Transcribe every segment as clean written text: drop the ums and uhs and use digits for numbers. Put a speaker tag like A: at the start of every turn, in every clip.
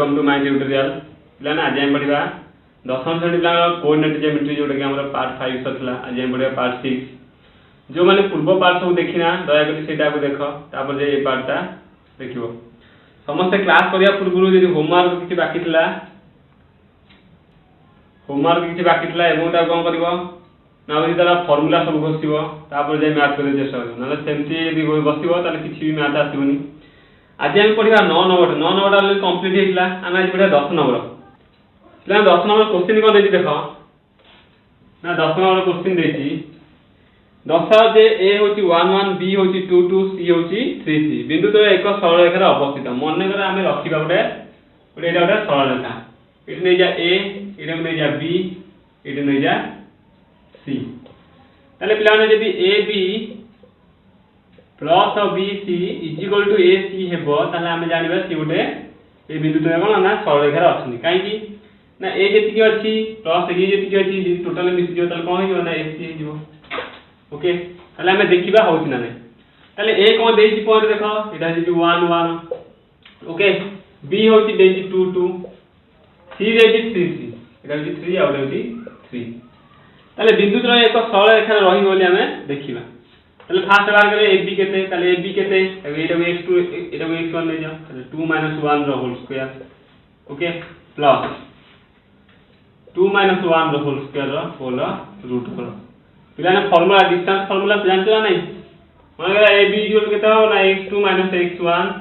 A: Welcome to my tutorial पिलाने आज हम पढ़िबा दशम श्रेणी पिला कोऑर्डिनेट ज्योमेट्री जोटा कि हमर पार्ट 5 सतला आज हम पढ़िबा पार्ट 6 जो माने पूर्व पार्ट सब देखिना दया करी सेटा को देखो तापर जे ए पार्ट ता देखिबो समस्त क्लास करिया पूर्व यदि होमवर्क किछि बाकी थिला एबो ता कोन करबो ना यदि तारा फार्मूला सब घोषिबो तापर जे मैथ करे चेष्टा करबो ना सेमती यदि बसिबो ताले किछि भी मैथ आसीबोनी आज हम पढ़ा 9 नंबर कंप्लीट होता आम आज पढ़ा 10 नंबर पे 10 नंबर क्वेश्चन कौन देती देख ना 10 नंबर क्वेश्चन देती दशा जे ए होची 1 1 बी होची 2 2 सी होची 3 3 बिंदु तो एक सरल रेखा अवस्थित मन कर आम रखा गोटे गोटे सरल रेखा ये नहीं जा ए ये नहीं जा बी ये नहीं जा सी ताले पिलाने जदी A B plus B C equal to A C हेबो ताले हम जानिबा सी गोटे ए बिंदु तो कोन ना सरल रेखा अछि काई कि ना ए जेति की अछि प्लस ए जेति की अछि टोटल मिस जो ताले कोन हियो ना ए सी हियो ओके ताले हम देखिबा होछि ना नै ताले ए कोन देछि पॉइंट देखो एटा जे 1 1 ओके बी होछि देछि 2 2 सी देछि 3 3 एटा होछि 3 आ होछि 3 ताले बिंदु तो एक सरल रेखा रहि बोली हम देखिबा ताले फास्ट बार करे ab केते ताले ab केते एटा x2 एटा x1 ले जाओ ताले 2 1 रो होल स्क्वायर ओके प्लस 2 1 रो होल स्क्वायर रो होल रूट करो पिलाने फार्मूला डिस्टेंस फार्मूला जानते ना नहीं माने ab इक्वल केते हो ना x2 x1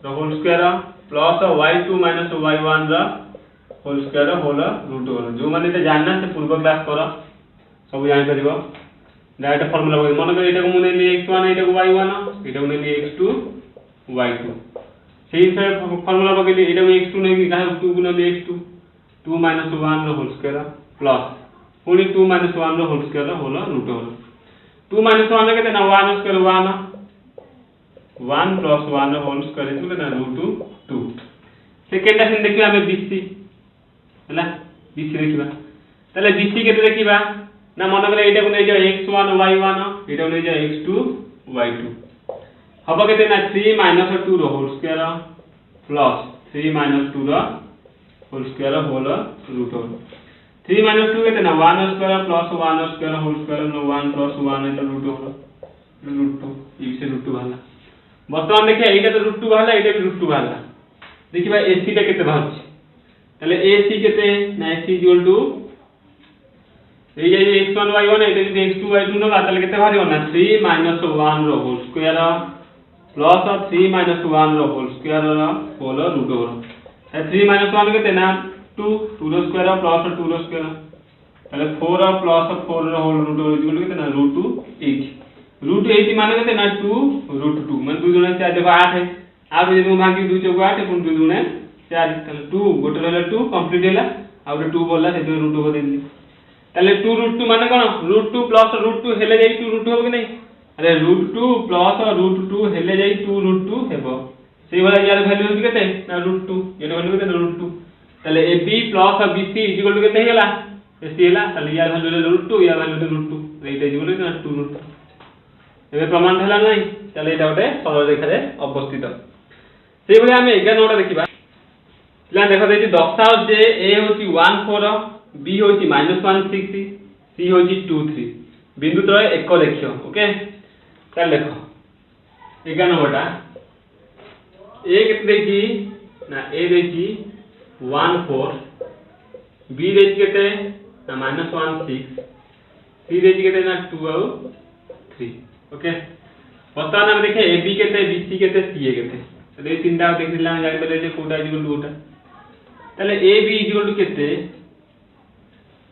A: रो whole square plus y2 y1 रो होल स्क्वायर होल रूट करो जो माने ते जानना से पूर्व क्लास करो सब जान परिबो डायरेक्ट फार्मूला मन कर एटा को मुने ले x1 एटा को y1 एटा को ले x2 y2 सेही से फार्मूला बगली एटा को x2 ने का 2 गुना ले x2 2 1 रो होल स्क्वायर प्लस पुनी 2 1 रो whole square whole root whole 2 1 केते ना 1 स्क्वायर 1 प्लस 1 रो होल स्क्वायर इक्वल ना रूट 2 सेकंड क्वेश्चन देखिबा हमें BC हला BC देखिबा तले BC केते देखिबा ना मन करे एटा को नै जा x1 y1 एटा को नै जा x2 y2 हबो केते ना 3 2 रो होल स्क्वायर प्लस 3 2 रो whole square whole root whole 3 2 केते ना 1 square plus 1 square whole square नो 1 प्लस 1 एटा रूट होल रूट 2 ई से रूट 2 भाला वर्तमान देखिए एटा तो रूट 2 भाला एटा भी रूट 2 भाला देखिबा AC टा केते बाहर तले AC केते ना AC इक्वल टू ए जे x1 y1 एटा जे x2 y2 न बातले केते भारी होना 3 1 रो होल स्क्वायर प्लस 3 1 रो whole square whole root over 3 1 केते ना 2 रो स्क्वायर प्लस 2 रो स्क्वायर ताले 4 प्लस 4 रो होल रूट ओवर इक्वल केते ना रूट 8 माने केते ना 2 रूट 2 माने 2 गुणा 4 देखो 8 है आ जे भागी 2 चौको 8 पुन 2 गुणा 4 ताले 2 गोटे रहला 2 कंप्लीट हैला आ रूट 2 बोलला से रूट ओवर देली ताले 2 रूट 2 माने कोन रूट 2 प्लस रूट 2 हेले जाई 2 रूट 2 हो कि नहीं अरे रूट 2 प्लस रूट 2 हेले जाई 2 रूट 2 हेबो सेही वाला यार वैल्यू होती केते ना रूट 2 ये वैल्यू केते रूट 2 ताले AB plus BC equal to केते हेला AC हेला ताले यार वैल्यू रूट 2 या value root 2 Etah equal to ना 2 रूट 2 एबे प्रमाण हला नहीं ताले एटा गोटे सरल रेखा रे अवस्थित सेही वाला हम 11 नंबर देखिबा ला देखो देती दशा जे A होची 1 4 B होची -1 6 C होची 2 3 बिंदु तो एक लेखियो ओके चल देखो 11 नंबरटा A केते देखी ना A देखी 1 4 B देखी केते ना -1 6 C देखी केते ना 2 और 3 ओके वर्तमान हम देखे AB केते BC केते CA केते तो ए तीनटा देखिला हम जानि बले जे कोटा इक्वल टू कोटा तले AB इक्वल टू केते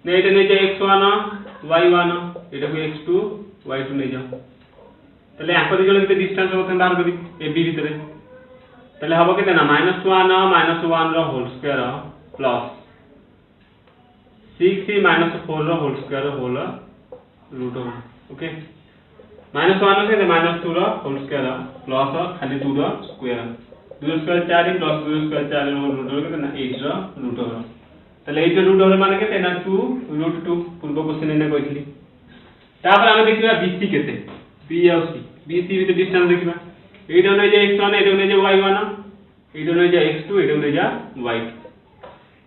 A: ने एटा नै जे x1 y1 एटा को x2 y2 नै जाओ तले आको दिजले केते डिस्टेंस होतन बाहर करी AB भीतर तले हबो केते ना -1 रो होल स्क्वायर प्लस 6 4 रो whole square whole root okay -1 केते -2 रो होल स्क्वायर प्लस खाली 2 रो स्क्वायर 2 स्क्वायर 4 प्लस 2 स्क्वायर 4 रो रूट केते ना 8 रो रूट ओवर तले 8 रूट ओवर माने केते ना 2 रूट 2 पूर्व क्वेश्चन ने कहथली तापर हम देखिबा BC केते B और C BC विथ डिस्टेंस देखिबा एटा नै जे x1 एटा नै जे y1 एटा नै जा x2 एटा नै जा y2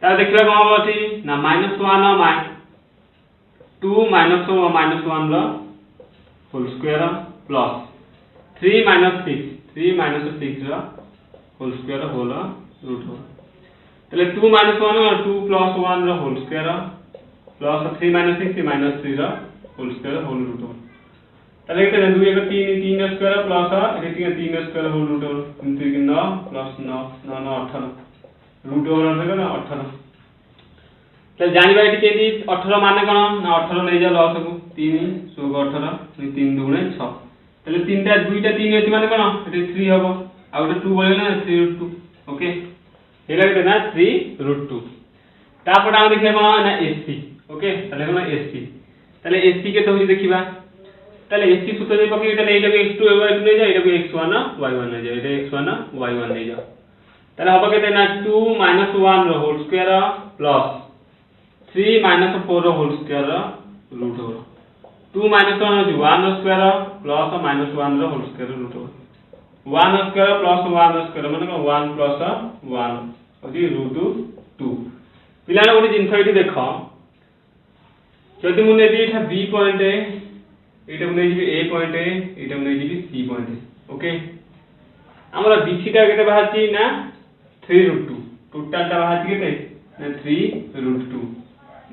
A: ता देखिबा कोन हबो अछि ना -1 2 -1 रो होल स्क्वायर प्लस 3 -6 रो होल स्क्वायर होल रूट हो तले 2 -1 2 + 1 रो होल स्क्वायर प्लस 3 -6 -3 रो होल स्क्वायर होल रूट हो तले केते 2 1 3 रो स्क्वायर प्लस एटा 3 रो स्क्वायर होल रूट हो 3 9 + 9 9 9 18 रूट ओवर रहले ना 18 तले जानिबा एटी केदी 18 माने कोन ना 18 नै जा लॉस को 3 16 18 3 2 6 तले 3 टा 2 टा 3 अछि माने कोन एटी 3 हबो आ ओटा 2 बोले ना 3√2 ओके हेला केते ना 3√2 तापर हम देखिया कोन ना एससी ओके तले कोन एससी तले एससी के तो देखिबा तले एससी सूत्र दे पके तले एटा x2 y2 नै जा एटा x1 y1 नै जा एटा x1 y1 नै जा तले हबो केते ना 2 - 1 रो होल स्क्वायर प्लस 3 - 4 रो होल स्क्वायर रूट हो 2 - 1 रो 1 रो स्क्वायर प्लस -1 रो होल स्क्वायर रूट हो 1 रो स्क्वायर प्लस 1 रो स्क्वायर माने 1 + 1 होजी √2 पिलाना गोटे जिंस एटी देखो जदि मु नेबी एटा बी पॉइंट एटा मु नेबी ए पॉइंट एटा मु नेबी सी पॉइंट ओके हमरा बीसी टा केते बाहाची ना 3√2 टोटल टा बाहाची केते ना 3√2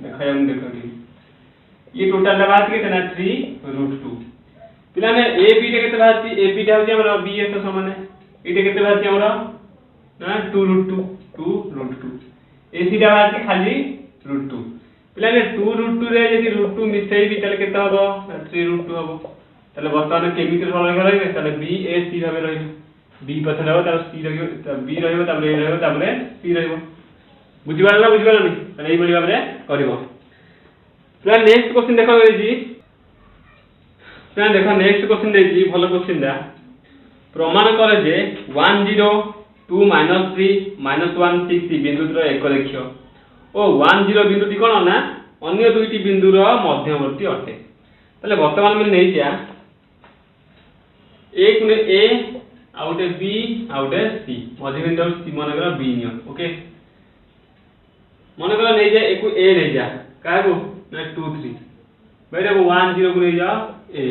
A: देखा हम देखो ये टोटल टा बाहाची केते ना 3√2 पिलाने ए बी टा केते बाहाची ए बी टा होची हमरा बी एस समान एटा केते बाहाची हमरा ना 2√2 ए सी टा बाहाची खाली √2 पिलाने 2√2 रे यदि √2 मिसेई भी तले केते हबो 3√2 हबो तले वर्तमान केमिकल सॉल्व करले तले बी ए सी भाबे रहिबो बी पछले हो तार सी रहिबो त बी रहिबो ताबले ए रहिबो ताबले सी रहिबो बुझिबाला नहीं तले एई बली भाबे करबो प्लान नेक्स्ट क्वेश्चन देखो जी प्लान देखो नेक्स्ट क्वेश्चन दे जी भलो क्वेश्चन दा प्रमाण करे जे 1 0 2 -3 -1 6 बिंदुर एक रेखीय ओ 1 0 बिंदुटी कोन ना अन्य दुईटी बिंदुर मध्यवर्ती अटे तले वर्तमान में नै जा एक ने ए आउटे बी आउटे सी मध्य बिंदु सी मन करा बी नियो ओके मन करा नै जा एकु ए नै जा का को ना 2 3 बेटा को 1 0 को नै जा ए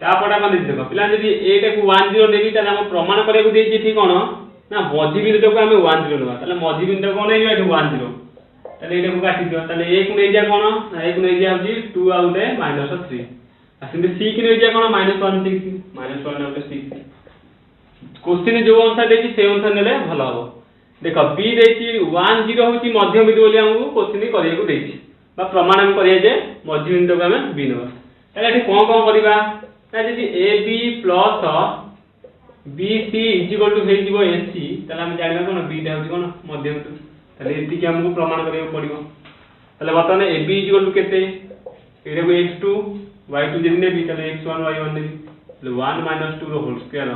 A: तापडा मन देखो पिला जदी ए टा को 1 0 देबी त हम प्रमाण करे को देई ठीक कोन ना मध्य बिंदु को हम 1 0 लेबा तले मध्य बिंदु कोन नै जा 1 0 तले एटा को काटी दियो तले ए को नै जा कोन ना ए को नै जा जी 2 आउटे -3 असिंदे सी की नै जा कोन -1 6 -1 आउटे 6 क्वेश्चन जो अनुसार देखि से अनुसार नेले भलो हो देखो बी देछि 1 0 होची मध्य बिंदु बोली हमहु क्वेश्चन करिया को देछि बा प्रमाण हम करिया जे मध्य बिंदु को हम बी नबा तले एठी कोन करिबा ता जदि A B plus B C equal to हे जीवो ए सी तले हम जानिबा कोन बी टा होची कोन मध्य बिंदु तले एति के हमहु प्रमाण करिया पड़िबो तले बताने ए बी इक्वल टू केते एटा को x2 y2 जदि ने बी तले x1 y1 ने तले 1 - 2 रो होल स्क्वायर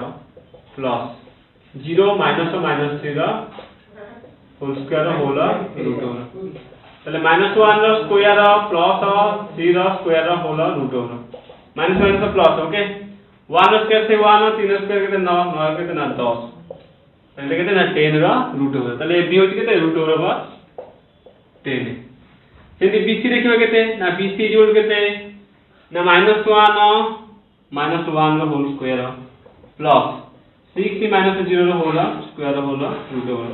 A: प्लस 0 - -3 रो whole square whole root over तले -1 रो स्क्वायर प्लस 3 रो स्क्वायर होल रूट ओवर -1 से प्लस ओके 1 रो स्क्वायर से 1 3 रो स्क्वायर केते 9 9 केते ना 10 तले केते ना 10 रो रूट ओवर तले बी होची केते रूट ओवर 10 सेंति बीसी देखिबा केते ना बीसी इक्वल केते ना -1 -1 रो होल स्क्वायर प्लस 6 - 0 रो whole square whole root over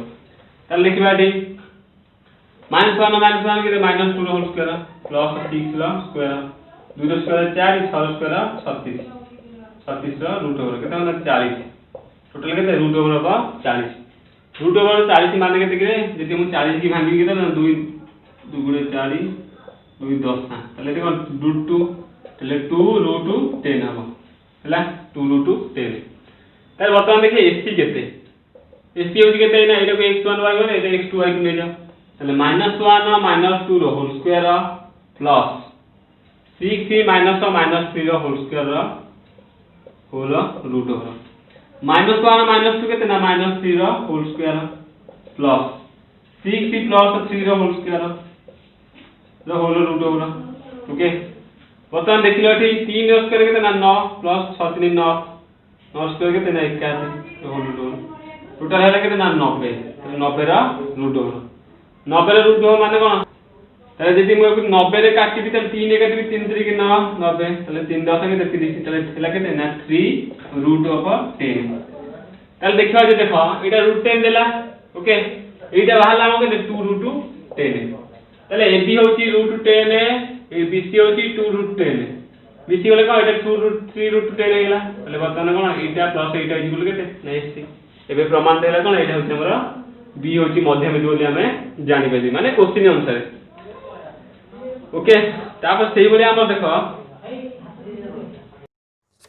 A: तले लिखबा दी -1 केते -2 रो होल स्क्वायर प्लस 6 रो स्क्वायर 2 रो स्क्वायर 4 6 रो स्क्वायर 36 36 रो रूट ओवर केते ना 40 टोटल केते रूट ओवर 40 रूट ओवर 40 माने केते के जति हम 40 की भांगी केते ना 2 2 गुणे 4 2 10 ना तले देखो √2 तले 2√10 हबो हला 2√10 तार वर्तमान देखिए एससी केते एससी होची केते ना एटा को x1 y1 एटा x2 y2 ले जाओ तले -1 -2 रो होल स्क्वायर प्लस 6 - -3 रो whole square whole root over -1 -2 केते ना -3 रो होल स्क्वायर प्लस 6 प्लस 3 रो होल स्क्वायर रो होल रूट ओवर ओके वर्तमान देखिलो एठी 3 रो स्क्वायर केते ना 9 प्लस 6 3 9 9 स्क्वायर केते ना 81 होल रूट ओवर टोटल है केते ना 90 90 रा रूट ओवर 90 रा रूट ओवर माने कोन ताले जदि मु 90 रे काटी भी ताले 3 काटी भी 3 3 के 9 90 ताले 3 10 के 30 ताले थला केते ना 3 रूट ओवर 10 ताले देखियो जे देखो एटा रूट 10 देला ओके एटा बाहला हम के 2 रूट 10 ताले एबी होची रूट 10 ए बीसी होची 2 रूट 10 बीसी वाले को एटा 2 रूट 3 रूट 10 हेला ताले बतन कोन एटा प्लस एटा इक्वल केते नेक्स्ट एबे प्रमाण देला कोन एटा होची हमर बी होची मध्यबिंदु बोली हमें जानि बेली माने क्वेश्चन अनुसार ओके तापर सेही बोली हमर देखो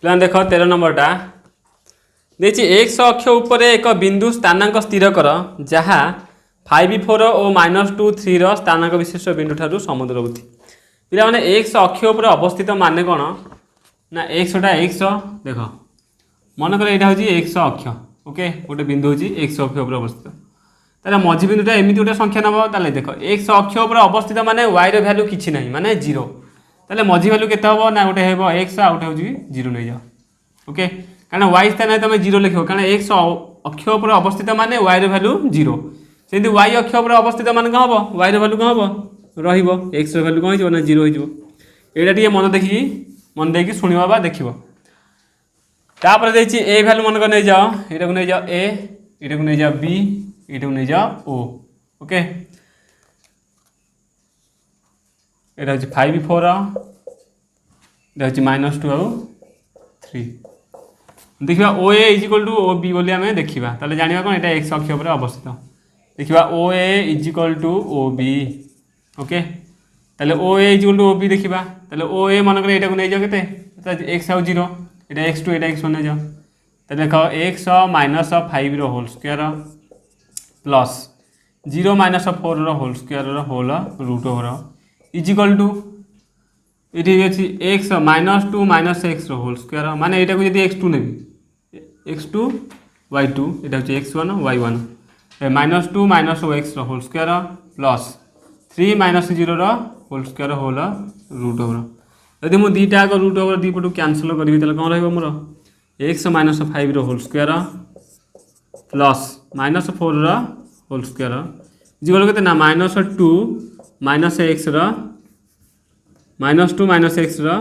A: प्लान देखो 13 नंबर टा देछि x अक्ष ऊपर एक बिंदु स्थानांक स्थिर कर जहा 5 4 और -2 3 रो स्थानांक विशिष्ट बिंदु ठारू समुद्रवर्ती पिला माने x अक्ष ऊपर अवस्थित माने कोन ना x टा x देखो मन कर एटा होची x अक्ष ओके गोटे बिंदु होची x अक्ष ऊपर अवस्थित ताले मझी बिंदुटा एमिति गोटे संख्या नब ताले देखो x अक्ष ऊपर अवस्थित माने y रो वैल्यू किछि नाही माने 0 ताले मझी वैल्यू केते हबो ना गोटे हेबो x आ गोटे होची 0 नै जाओ ओके कारण y स्थान में तुम 0 लिखो कारण x अक्ष ऊपर अवस्थित माने y रो वैल्यू 0 सेंति y अक्ष ऊपर अवस्थित माने का हबो y रो वैल्यू का हबो रहिबो x रो वैल्यू का होइबो ना 0 होइबो एटा टिके मन देखि सुनिबा बा देखिबो तापर देछि a वैल्यू मन को नै जाओ एटा को नै जाओ a एटा को नै जाओ b एटा को नै जाओ o ओके एटा होछि 5 4 एटा होछि -2 और 3 देखिबा OA is equal to OB बोली हमें देखिबा ताले जानिबा कोन एटा x अक्ष ऊपर अवस्थित देखिबा OA is equal to OB okay ताले OA is equal to OB देखिबा ताले OA मन करे एटा को नै जाओ केते x आउ 0 एटा x2 एटा x1 नै जाओ ताले देखो x - 5 रो होल स्क्वायर प्लस 0 - 4 रो होल स्क्वायर रो whole root over is equal to इटी अछि x -2 - x रो होल स्क्वायर माने एटा को यदि x2 नेबी x2 y2 एटा होछि x1 y1 -2 - x रो होल स्क्वायर प्लस 3 - 0 रो whole square whole root over यदि मु दीटा को रूट ओवर दी पटु कैंसिल करबी तले कोन रहबो मोर x - 5 रो होल स्क्वायर प्लस -4 रो होल स्क्वायर इक्वल केते ना -2 - x रो -2 - x रो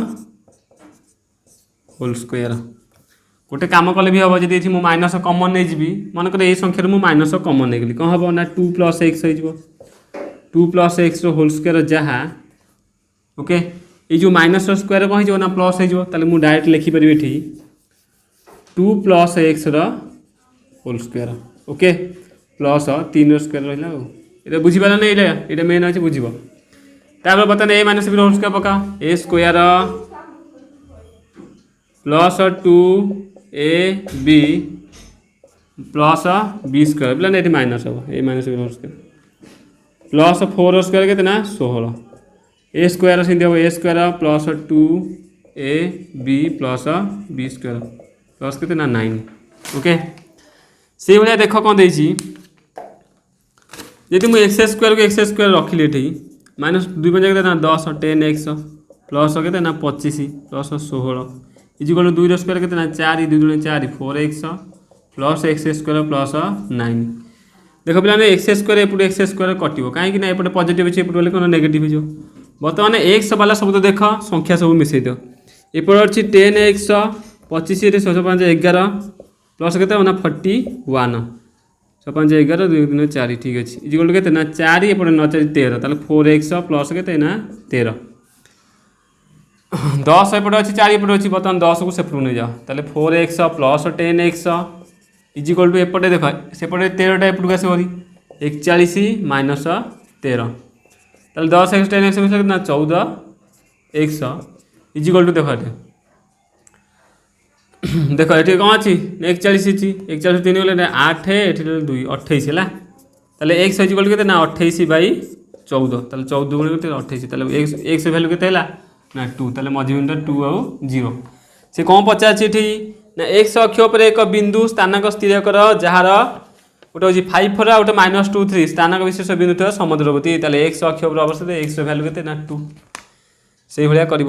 A: होल स्क्वायर गोटे काम कले भी हम जब मु माइनस कमन नहीं जी मन कर संख्या मु माइनस कमन नहीं गली कौन हम ना 2 + x हो 2 + x रो होल स्क्वायर जहाँ ओके ये जो माइनस स्क्वायर कौन हो ना प्लस हो मु डायरेक्ट लिखिपर ये 2 + x रो होल स्क्वायर ओके प्लस 3 रो स्क्वायर रहा ये बुझीपार नहीं ये मेन अच्छे बुझ तापर बर्तमान a - b होल स्क्वायर पका a square plus 2ab plus b square बोला नहीं माइनस हम a - b whole square plus 4 square के 16 a स्क्वायर से हम a square plus 2ab plus b square plus के 9 ओके से भाया देख कौन देजी यदि मुझे एक्स स्क्वायर को एक्स स्क्वायर रखिली ये -2 पंजा ना 10 10x प्लस के ना 25 प्लस 16 इजिकल 2 रो स्क्वायर के ना 4 2 2 4 4x plus x square plus 9 देख पे एक्स स्क्वायर एपटे एक्स स्क्वायर कटो कहीं ना एपटे पॉजिटिव अच्छे एपटे कौन नेगेटिव हो बर्तमान एक्स वाला सब तो देख संख्या सब मिसई दियो एपटे अच्छी 10x 25 5 11 प्लस के 41 5 11 2 3 4 ठीक अच्छे इजिकल के 4 एपटे 9 4 13 ताले 4x प्लस के 13 10 एपटे अच्छी 4 एपटे अच्छी बर्तमान 10 को सेपटू नहीं जाओ ताले 4x plus 10x is equal to एपटे देख सेपटे 13 टा एपटू आस 41 - 13 ताले 10x 10x मिला 14x इजिकल टू देख देख ये कौन अच्छी 41 अच्छी 41 3 गले 8 ये 2 28 है ताले एक्स इक्वल के 28/14 ताले 14 गुण के 28 ताले एक्स वैल्यू के ना 2 ताले मझी बिंदु 2 और 0 से कौन पचार ना एक्स अक्ष पर एक बिंदु स्थानांक स्थिर कर जार गोटे हूँ 5 4 गोटे -2 3 स्थानांक विशेष बिंदु समुद्रवर्ती ताले एक्स अक्ष पर अवस्थित एक्स वैल्यू के ना 2 से भाया कर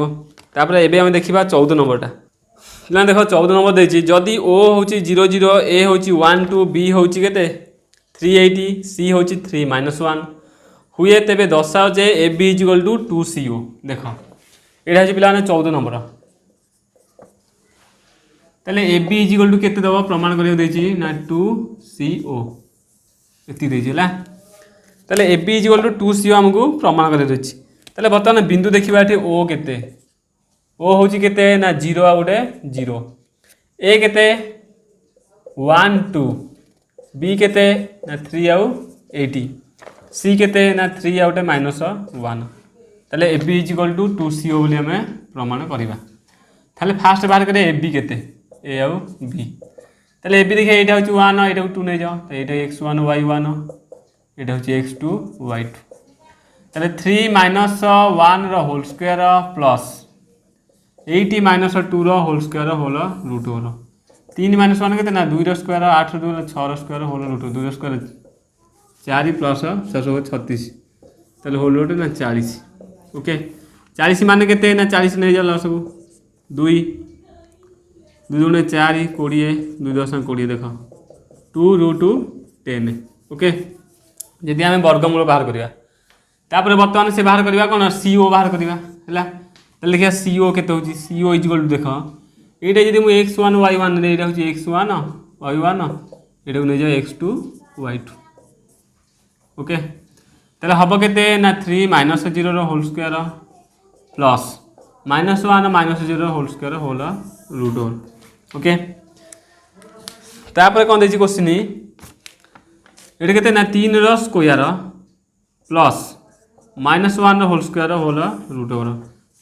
A: देखा 14 नंबरटा पिला देख 14 नंबर देछि जदि ओ होछि 0 0 ए होछि 1 2 बी होछि केते 380 सी होछि 3 -1 हुए तेबे दर्शाओ जे ए बी इक्वल टू 2 सी ओ देख एटा होछि पिला 14 नंबर ताले ए बी इक्वल टू केते दबो प्रमाण करियो देछि ना 2 सी ओ एति देछि हला ताले ए बी इक्वल टू 2 सी ओ हमकु प्रमाण करियो देछि ताले बर्तमान बिंदु देखिबा एठी ओ केते ओ होची केते ना 0 आ उडे 0 ए केते 1 2 बी केते ना 3 आ 80 सी केते ना 3 आ उडे -1 ताले ए बी इक्वल टू 2 सी ओ बोली हमें प्रमाण करिबा ताले फास्ट बाहर करे ए बी केते ए आ बी ताले ए बी देखिए एटा होची 1 एटा 2 नै जाओ तो एटा x1 y1 एटा होची x2 y2 ताले 3 -1 रो होल स्क्वायर प्लस 80 -2 रो whole square whole root whole 3 -1 केते ना 2 रो स्क्वायर 8 रो 2 6 रो स्क्वायर होल रूट 2 रो स्क्वायर 4 प्लस 636 ताले होल रूट ना 40 ओके 40 माने केते ना 40 नै जाला सब 2 2 गुणे 4 20 2 10 20 देख 2 रूट 10 ओके जदि आमे वर्गमूल बाहर करिया तापर वर्तमान से बाहर करिया कोन सीओ बाहर करिया हला ताले लिखिया सीओ केते होची सीओ इक्वल टू देख एटा जदि मु x1 y1 रे एटा होची x1 y1 एटा नै जाय x2 y2 ओके ताले हबो केते ना 3 -0 रो whole square plus -1 -0 whole square whole root whole okay तापर कोन देछि क्वेश्चन एटा केते ना 3 रो स्क्वायर प्लस -1 रो whole square whole root whole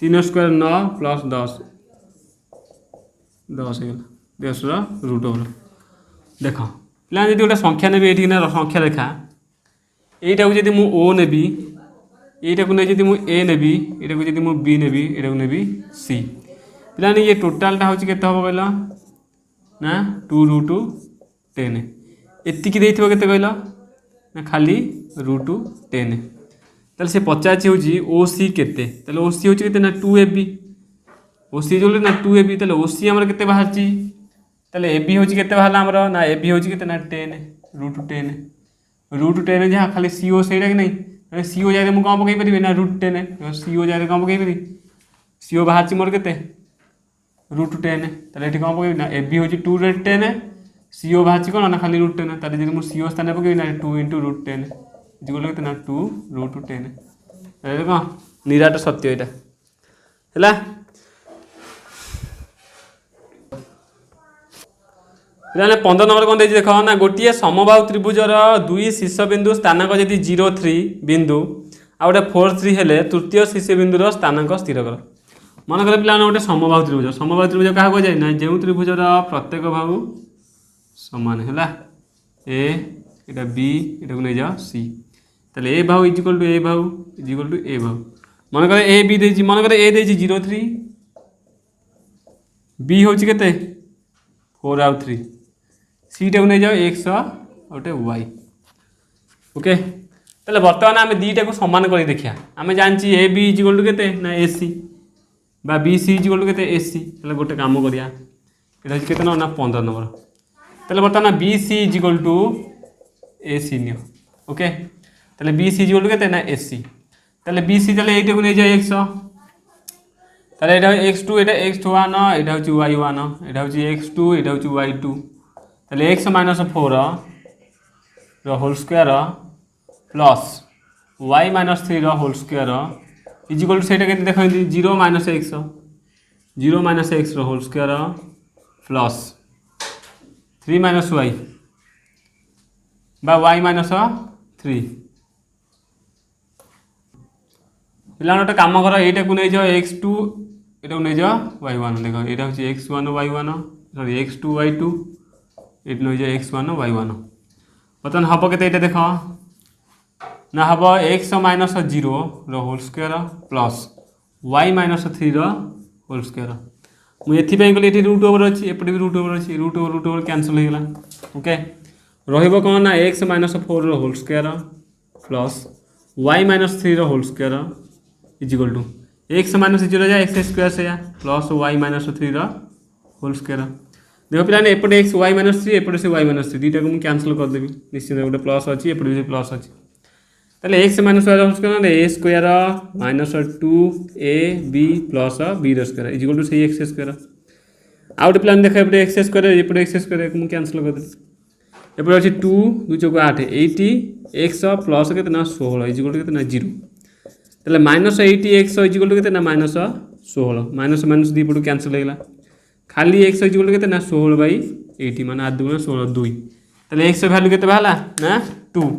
A: 3 square 9 plus 10 10 रो रूट होल देख पिला जदि गोटे संख्या नेबी एठी ना संख्या रेखा एटा को जदि मु ओ नेबी एटा को नै जदि मु ए नेबी एटा को जदि मु बी नेबी एटा को नेबी सी पिला ये टोटल टा होची केते हबो कहला ना 2 रूट 10 एति की देइथिबो केते कहला ना खाली रूट 10 ताले से 50 होची ओसी केते ताले ओसी होची केते ना 2ab ओसी जोले ना 2ab ताले ओसी हमर केते बाहरची ताले ab होची केते बाहरला हमर ना ab होची केते ना 10 रूट 10 जहाँ खाली सीओ सेटा कि नहीं सीओ जाय मु कम पकई परिबे ना रूट 10 सीओ जाय कम पकई परिबे सीओ बाहरची मोर केते रूट 10 ताले एठी कम पकई ना ab होची 2 रूट 10 सीओ बाहरची कोन ना खाली रूट 10 ताले जदि मु सीओ स्थान पकई ना 2 * रूट 10 इक्वल केते ना 2 रूट 10 ताले कोन निराट सत्य एटा हैला पिलाने 15 नंबर कोन देछि देखो ना गोटिए समबाहु त्रिभुजर दुई शीर्ष बिंदु स्थानांक यदि 03 बिंदु आ गोटे 43 हेले तृतीय शीर्ष बिंदुर स्थानांक स्थिर कर मन कर पिलाने गोटे समबाहु त्रिभुज कहा को जाय ना जेउ त्रिभुजर प्रत्येक बाहु समान हैला ए एटा बी एटा को नै जा सी ताले ए बाहु equal to A Bahu equal to ए बाहु मन कर ए बी देछि मन कर ए देछि 03 बी होछि केते 4 आउ 3 सी टा को नै जाओ x और y ओके ताले वर्तमान आमे दीटा को समान करी देखिया आमे जानची ए बी इक्वल टू केते ना ए सी बा बी सी इक्वल टू केते ए सी ताले गोटे काम करिया एटा केते ना 15 नंबर ताले वर्तमान B C equal to A C नियो ओके ताले बी सी इक्वल टू केते ना ए सी ताले बी सी ताले एटा को नै जाओ x ताले एटा x2 एटा x1 एटा होची y1 एटा होची x2 एटा होची y2 ताले x - 4 रो होल स्क्वायर प्लस y - 3 रो होल स्क्वायर इक्वल टू सेटा केते देखैंती 0 - x 0 - x रो होल स्क्वायर प्लस 3 - y बा y - 3 पिला नोटे काम कर एटा को नै जाओ x2 एटा को नै जाओ y1 देखो एटा होची x1 y1 sorry x2 y2 eight नै जाओ x1 y1 बतन हबो केते एटा देखो ना हबो x - 0 रो होल स्क्वायर प्लस y - 3 रो होल स्क्वायर मु एथि पे गली एथि रूट ओवर अछि एपटे भी रूट ओवर कैंसिल हो गला ओके रहिबो कोन ना x - 4 रो होल स्क्वायर प्लस y - 3 रो whole square equal to x - 0 जा x स्क्वायर से या प्लस y - 3 रो होल स्क्वायर देख पे एपटे एक्स वाई माइनस थ्री एपटे से वाई माइनस थ्री दुईटा को मुझे कैनसल करदेवी निश्चित गोटे प्लस अच्छी एपटे भी प्लस अच्छी ताले x minus y whole square a square minus 2ab plus b square is equal to से एक्स स्क्वायर आउ गोटे प्लान देख एपटे एक्स स्क्वायर एपटे एक्स स्क्वायर मुझे कैनसल करदेवी एपटे अच्छी 2 2 चौक 8 80 एक्स प्लस के 16 इजिकल टू के 0 ताले माइनस 80 एक्स इजिकल टू के माइनस 16 माइनस माइनस दी पटू कैनसल होगा खाली एक्स इजिकल टू के 16 बाई 80 मान 8 2 16 2 ताले एक्स भैल्यू के बाहर ना 2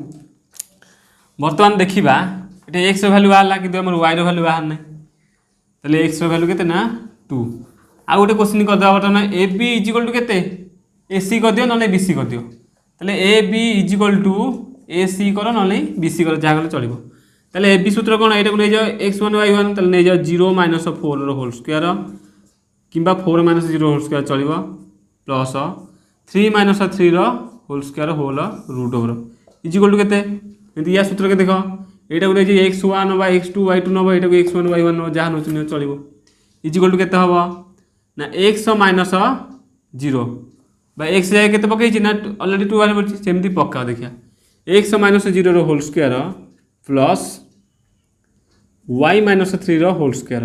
A: बर्तमान देखा ये एक्स भैल्यू बाहर कि वाई भैल्यू बाहर ना ताले एक्स भैल्यू के 2 आउ गोटे क्वेश्चन करदे बर्तमान ए बी इजिकल टू के ए सी कर दियो ना बी सी कर दियो ताले A B is equal to A सी कर ना बी सी कर जहाँ कले चलो ताले ए बी सूत्र कौन यहाँ नहीं जाओ एक्स वन वाई वन ताले नहीं जाओ 0 माइनस 4 होल स्क्वायर किंबा 4 माइनस 0 होल स्क्वायर चलो plus 3 minus 3 whole square whole root over is equal to के या सूत्र के देख यहाँ नहीं जाए x one by x two y two नब यहाँ एक्स वन वाई वन जहाँ नौ चलो इजिकल टू के हम ना एक्स माइनस 0 एक्स जाए के पकई ना अलरेडी 2 वाले पड़ी सेमती पक्का देखिए x minus 0 whole square plus y minus 3 whole square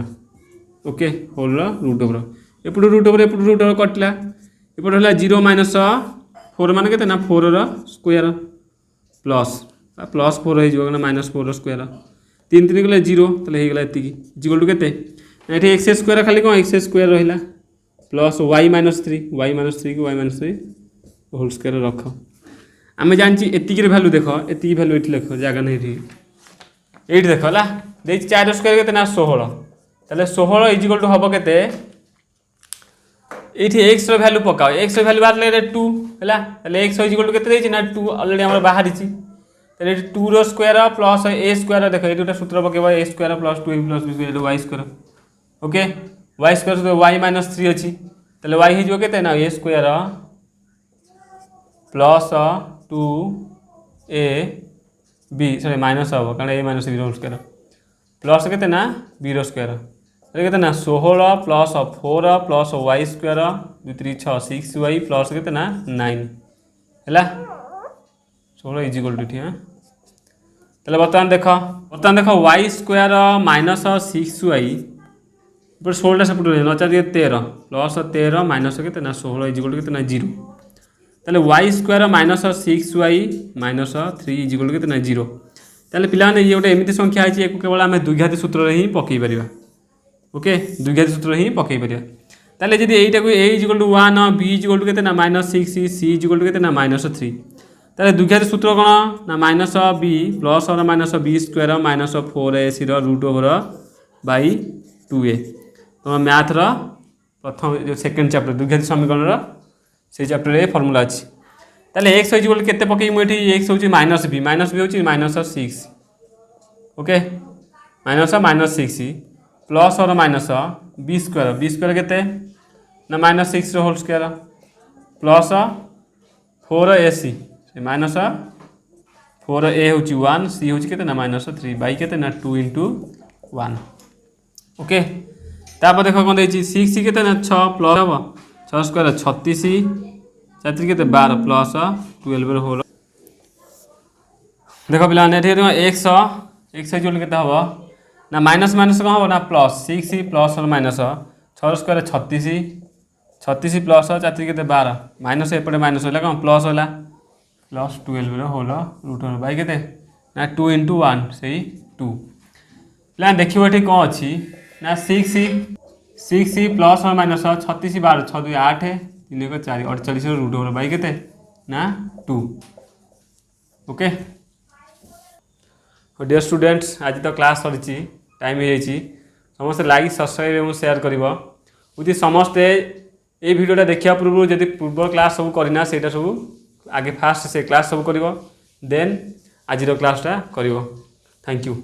A: okay whole root over एपटू रूट ओवर कटला एपटे है 0 माइनस 4 मान के 4 स्क्वायर प्लस प्लस 4 हो माइनस 4 स्क्वायर 3 3 गले 0 ताले होगा ये इजिकल टू के एक्स स्क्वायर खाली कौन एक्स स्क्वायर रहा प्लस वाई माइनस 3 को वाई माइनस 3 होल स्क्वायर रख आम जानी एतिक भैल्यू देख एति भैल्यू ये लिख जगह नहीं ये देख है 4 स्क्वायर के 16 ताले 16 इजिकल टू हम के एक्स भैल्यू पकाओ एक्स भैल्यू बाहर 2 है एक्स इजिकल टू के ना 2 अलरेडी आम बाहरी 2 स्क्वायर प्लस ए स्क्वायर देख ये गोटे सूत्र पकेब a square plus 2 plus b square y square okay y square y minus 3 अच्छी ताले वाई हो के ना a square plus 2 a b sorry minus हम कारण a minus b whole square plus के ना बी स्क्वायर के ना 16 plus 4 plus y square 2 3 6 6 y plus के ना 9 है 16 इजिकल टू ठीक है बर्तमान देख वाई स्क्वायर माइनस 6 वाई 16 सेपट नचा 13 प्लस 13 माइनस के 16 इजिकल टू के 0 ताले y square minus 6 y minus 3 is equal to के 0 ताले पिलाने ये गोटे एमती संख्या है केवल आम द्विघाती सूत्र ही पकई पार ओके द्विघाती सूत्र ही पकई पार ताले जदि एटा को a is equal to 1 b is equal to के माइनस 6 सी इजिकल टू के माइनस 3 ताले द्विघाती सूत्र कौन ना माइनस बी प्लस और minus b square minus 4 a c root over by 2a तो मैथर प्रथम जो सेकेंड चैप्टर द्विघाती समीकरण से चैप्टर ए फर्मूला अच्छी ताले एक्स इजिकल के पकई मुझे एक्स हूँ माइनस बी हूँ माइनस 6 ओके माइनस 6 प्लस और माइनस बी स्क्वायर के ना minus 6 whole square plus 4 a C minus 4 ए हूँ 1 सी हूँ के ना माइनस 3 बाई के ना 2 इंटू 1 ओके तापर देख कौन देखिए 6 के ना 6 प्लस हम 6 स्क्वायर 36 4 के 12 प्लस 12 होल देख पे एक्स इजिकल के हम ना माइनस माइनस कौन हम ना प्लस 6 प्लस और माइनस 6 स्क्वायर 36 प्लस 4 के 12 माइनस एपटे माइनस है कौन प्लस है plus 12 whole root over by के ना 2 इंटू 1 से 2 पे देखिए ये कौन अच्छी ना 6 प्लस और माइनस 36 12 6 2 8 3 1 4 48 रूट ओवर बाई के ना 2 ओके डियर स्टूडेंट्स आज तो क्लास सरी टाइम हो समस्ते लाइक सब्सक्राइब और शेयर कर समस्ते ये वीडियोटा देखा पूर्व जब पूर्व क्लास सब करना से सब आगे फास्ट से क्लास सब कर देन आज क्लासटा कर थैंक यू।